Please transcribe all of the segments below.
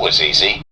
was easy.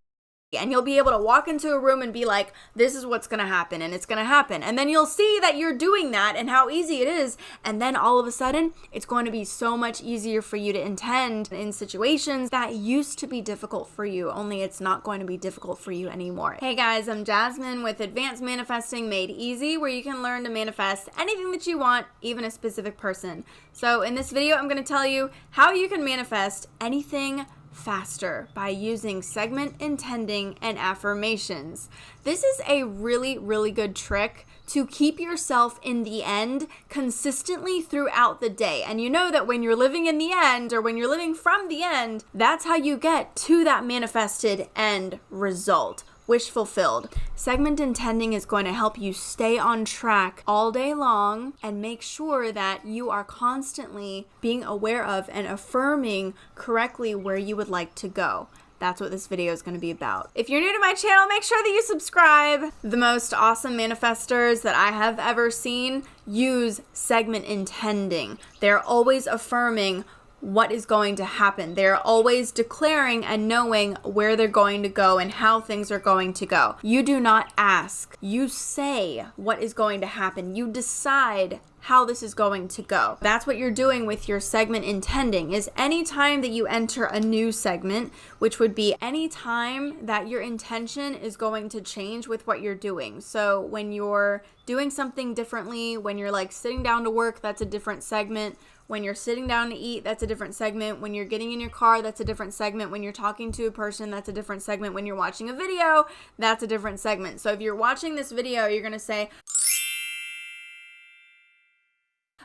And you'll be able to walk into a room and be like, this is what's going to happen, and it's going to happen. And then you'll see that you're doing that and how easy it is. And then all of a sudden, it's going to be so much easier for you to intend in situations that used to be difficult for you, only it's not going to be difficult for you anymore. Hey guys, I'm Jasmine with Advanced Manifesting Made Easy, where you can learn to manifest anything that you want, even a specific person. So in this video, I'm going to tell you how you can manifest anything faster by using segment intending and affirmations. This is a really, really good trick to keep yourself in the end consistently throughout the day. And you know that when you're living in the end, or when you're living from the end, that's how you get to that manifested end result. Wish fulfilled. Segment intending is going to help you stay on track all day long and make sure that you are constantly being aware of and affirming correctly where you would like to go. That's what this video is going to be about. If you're new to my channel, make sure that you subscribe. The most awesome manifestors that I have ever seen use segment intending. They're always affirming what is going to happen. They're always declaring and knowing where they're going to go and how things are going to go. You do not ask. You say what is going to happen. You decide how this is going to go. That's what you're doing with your segment intending, is any time that you enter a new segment, which would be any time that your intention is going to change with what you're doing. So when you're doing something differently, when you're like sitting down to work, that's a different segment. When you're sitting down to eat, that's a different segment. When you're getting in your car, that's a different segment. When you're talking to a person, that's a different segment. When you're watching a video, that's a different segment. So if you're watching this video, you're going to say,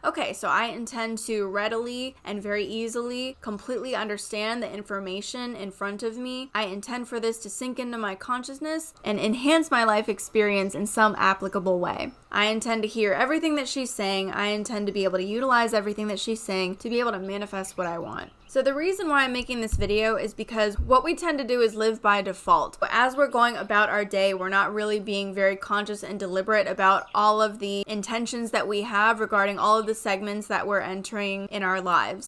okay, so I intend to readily and very easily completely understand the information in front of me. I intend for this to sink into my consciousness and enhance my life experience in some applicable way. I intend to hear everything that she's saying. I intend to be able to utilize everything that she's saying to be able to manifest what I want. So the reason why I'm making this video is because what we tend to do is live by default. As we're going about our day, we're not really being very conscious and deliberate about all of the intentions that we have regarding all of the segments that we're entering in our lives.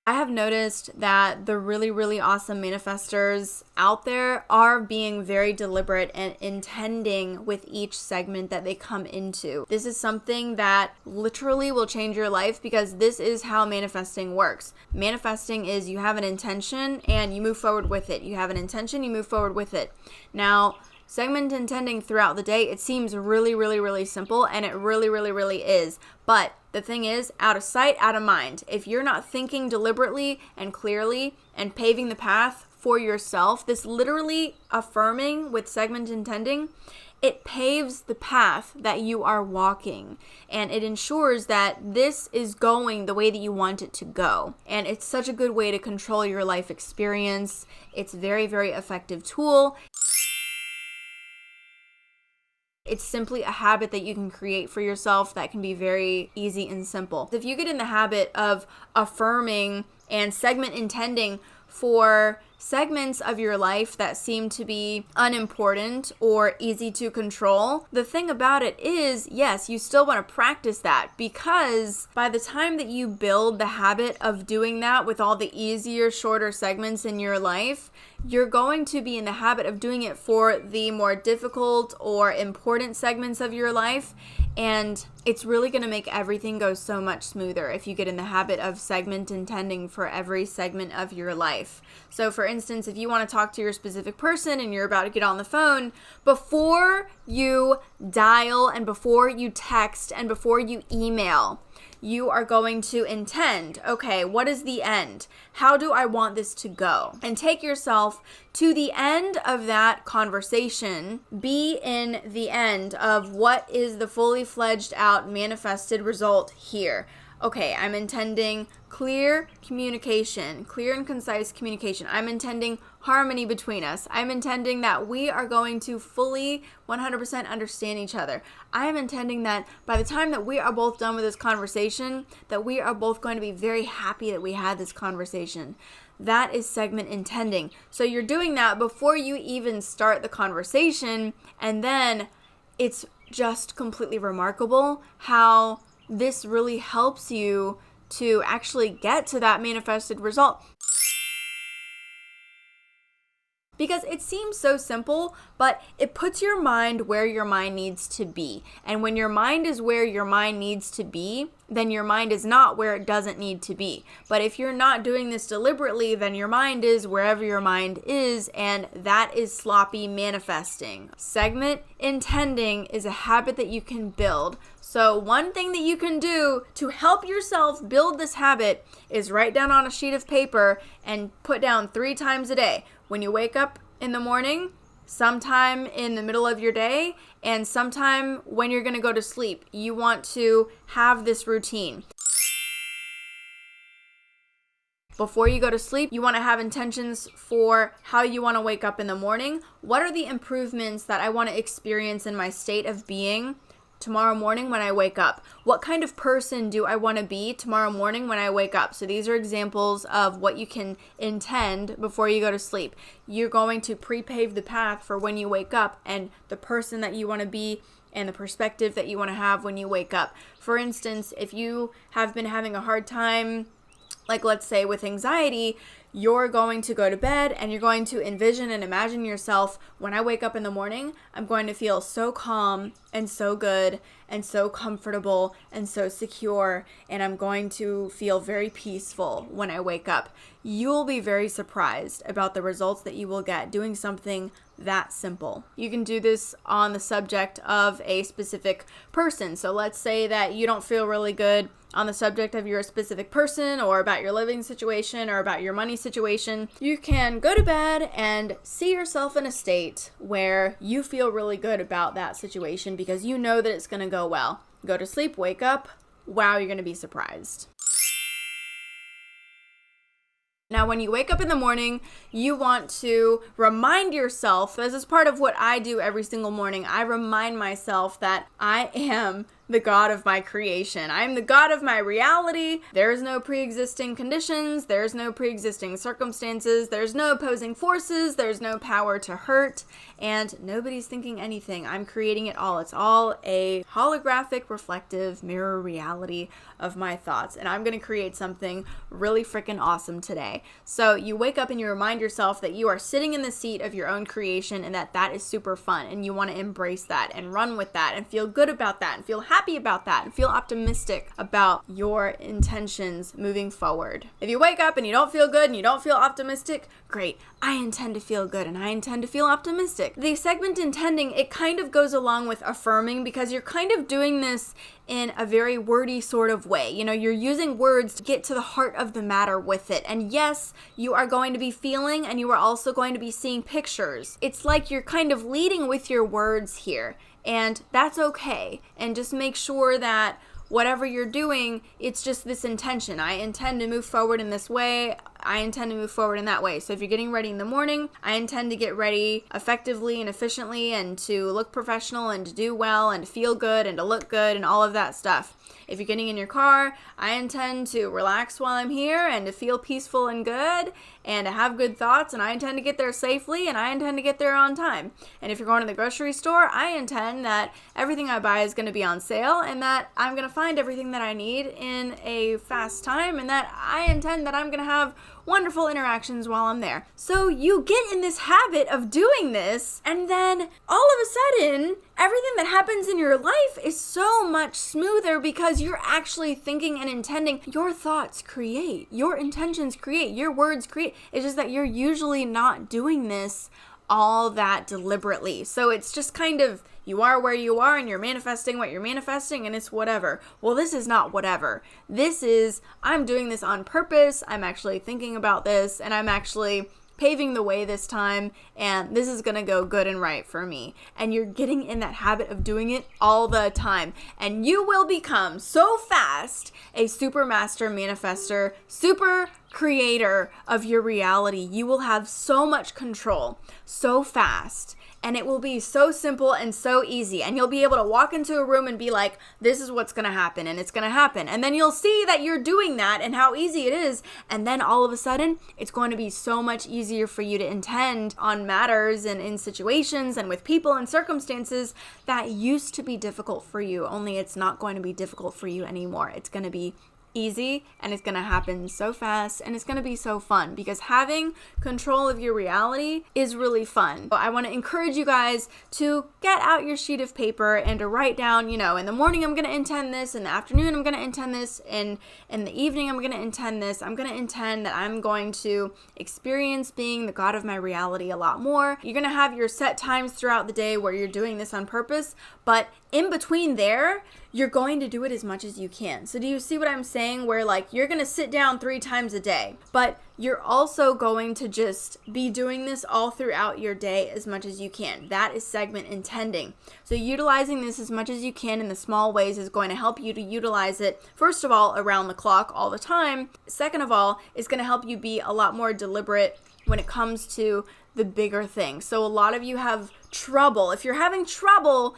I have noticed that the really, really awesome manifestors out there are being very deliberate and intending with each segment that they come into. This is something that literally will change your life, because this is how manifesting works. Manifesting is you have an intention and you move forward with it. You have an intention, you move forward with it. Now, segment intending throughout the day, it seems really, really, really simple, and it really, really, really is. But the thing is, out of sight, out of mind. If you're not thinking deliberately and clearly and paving the path for yourself, this literally affirming with segment intending, it paves the path that you are walking, and it ensures that this is going the way that you want it to go. And it's such a good way to control your life experience. It's a very, very effective tool. It's simply a habit that you can create for yourself that can be very easy and simple. If you get in the habit of affirming and segment intending for segments of your life that seem to be unimportant or easy to control, the thing about it is, yes, you still want to practice that, because by the time that you build the habit of doing that with all the easier, shorter segments in your life, you're going to be in the habit of doing it for the more difficult or important segments of your life. And it's really going to make everything go so much smoother if you get in the habit of segment intending for every segment of your life. So for instance, if you want to talk to your specific person and you're about to get on the phone, before you dial and before you text and before you email, you are going to intend, okay, what is the end? How do I want this to go? And take yourself to the end of that conversation. Be in the end of what is the fully fledged out manifested result here. Okay, I'm intending clear communication, clear and concise communication. I'm intending harmony between us. I'm intending that we are going to fully 100% understand each other. I am intending that by the time that we are both done with this conversation, that we are both going to be very happy that we had this conversation. That is segment intending. So you're doing that before you even start the conversation, and then it's just completely remarkable how this really helps you to actually get to that manifested result. Because it seems so simple, but it puts your mind where your mind needs to be. And when your mind is where your mind needs to be, then your mind is not where it doesn't need to be. But if you're not doing this deliberately, then your mind is wherever your mind is, and that is sloppy manifesting. Segment intending is a habit that you can build. So one thing that you can do to help yourself build this habit is write down on a sheet of paper and put down 3 times a day. When you wake up in the morning, sometime in the middle of your day, and sometime when you're going to go to sleep. You want to have this routine. Before you go to sleep, you want to have intentions for how you want to wake up in the morning. What are the improvements that I want to experience in my state of being tomorrow morning when I wake up? What kind of person do I want to be tomorrow morning when I wake up? So these are examples of what you can intend before you go to sleep. You're going to pre-pave the path for when you wake up and the person that you want to be and the perspective that you want to have when you wake up. For instance, if you have been having a hard time, like let's say with anxiety, you're going to go to bed and you're going to envision and imagine yourself, when I wake up in the morning, I'm going to feel so calm and so good and so comfortable and so secure, and I'm going to feel very peaceful when I wake up. You'll be very surprised about the results that you will get doing something that simple. You can do this on the subject of a specific person. So let's say that you don't feel really good on the subject of your specific person or about your living situation or about your money situation. You can go to bed and see yourself in a state where you feel really good about that situation because you know that it's going to go well. Go to sleep, wake up, wow, you're going to be surprised. Now, when you wake up in the morning, you want to remind yourself, this is part of what I do every single morning. I remind myself that I am the God of my creation. I am the God of my reality. There is no pre-existing conditions. There's no pre-existing circumstances. There's no opposing forces. There's no power to hurt. And nobody's thinking anything. I'm creating it all. It's all a holographic, reflective mirror reality of my thoughts. And I'm going to create something really freaking awesome today. So you wake up and you remind yourself that you are sitting in the seat of your own creation and that is super fun. And you want to embrace that and run with that and feel good about that and feel happy about that and feel optimistic about your intentions moving forward. If you wake up and you don't feel good and you don't feel optimistic, great. I intend to feel good and I intend to feel optimistic. The segment intending, it kind of goes along with affirming because you're kind of doing this in a very wordy sort of way. You know, you're using words to get to the heart of the matter with it. And yes, you are going to be feeling and you are also going to be seeing pictures. It's like you're kind of leading with your words here. And that's okay. And just make sure that whatever you're doing, it's just this intention. I intend to move forward in this way. I intend to move forward in that way. So if you're getting ready in the morning, I intend to get ready effectively and efficiently and to look professional and to do well and to feel good and to look good and all of that stuff. If you're getting in your car, I intend to relax while I'm here and to feel peaceful and good and to have good thoughts, and I intend to get there safely and I intend to get there on time. And if you're going to the grocery store, I intend that everything I buy is going to be on sale and that I'm going to find everything that I need in a fast time and that I intend that I'm going to have wonderful interactions while I'm there. So you get in this habit of doing this, and then all of a sudden, everything that happens in your life is so much smoother because you're actually thinking and intending. Your thoughts create, your intentions create, your words create. It's just that you're usually not doing this all that deliberately. So it's just kind of, you are where you are and you're manifesting what you're manifesting and it's whatever. Well, this is not whatever. This is, I'm doing this on purpose. I'm actually thinking about this and I'm actually paving the way this time, and this is gonna go good and right for me. And you're getting in that habit of doing it all the time, and you will become so fast a super master manifester, super creator of your reality. You will have so much control so fast, and it will be so simple and so easy, and you'll be able to walk into a room and be like, this is what's gonna happen, and it's gonna happen. And then you'll see that you're doing that and how easy it is, and then all of a sudden it's going to be so much easier for you to intend on matters and in situations and with people and circumstances that used to be difficult for you, only it's not going to be difficult for you anymore. It's going to be easy, and it's gonna happen so fast, and it's gonna be so fun, because having control of your reality is really fun. So I want to encourage you guys to get out your sheet of paper and to write down, in the morning I'm gonna intend this, in the afternoon I'm gonna intend this, and in the evening I'm gonna intend this. I'm gonna intend that I'm going to experience being the God of my reality a lot more. You're gonna have your set times throughout the day where you're doing this on purpose, but in between there, you're going to do it as much as you can. So do you see what I'm saying? Where like you're going to sit down 3 times a day, but you're also going to just be doing this all throughout your day as much as you can. That is segment intending. So utilizing this as much as you can in the small ways is going to help you to utilize it, first of all, around the clock all the time. Second of all, it's going to help you be a lot more deliberate when it comes to the bigger things. So a lot of you have trouble. If you're having trouble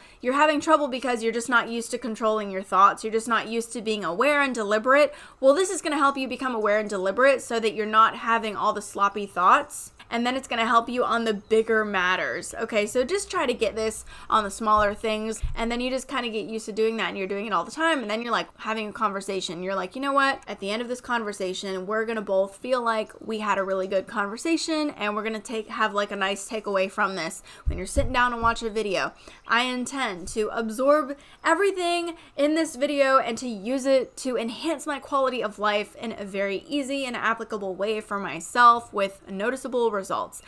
because you're just not used to controlling your thoughts. You're just not used to being aware and deliberate. Well, this is going to help you become aware and deliberate so that you're not having all the sloppy thoughts. And then it's going to help you on the bigger matters. Okay, so just try to get this on the smaller things, and then you just kind of get used to doing that, and you're doing it all the time, and then you're like having a conversation. You're like, you know what? At the end of this conversation, we're going to both feel like we had a really good conversation, and we're going to have like a nice takeaway from this. When you're sitting down and watch a video, I intend to absorb everything in this video and to use it to enhance my quality of life in a very easy and applicable way for myself with noticeable results.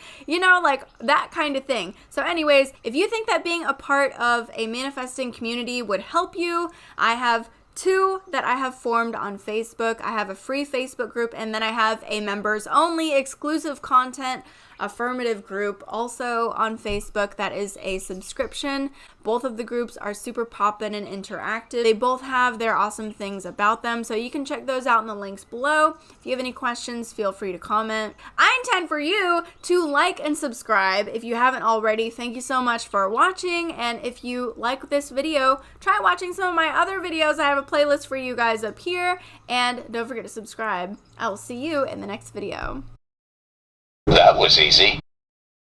Like that kind of thing. So anyways, if you think that being a part of a manifesting community would help you, I have 2 that I have formed on Facebook. I have a free Facebook group, and then I have a members only exclusive content Affirmative group also on Facebook that is a subscription. Both of the groups are super poppin' and interactive. They both have their awesome things about them, so you can check those out in the links below. If you have any questions, feel free to comment. I intend for you to like and subscribe if you haven't already. Thank you so much for watching, and if you like this video, try watching some of my other videos. I have a playlist for you guys up here, and don't forget to subscribe. I will see you in the next video. That was easy.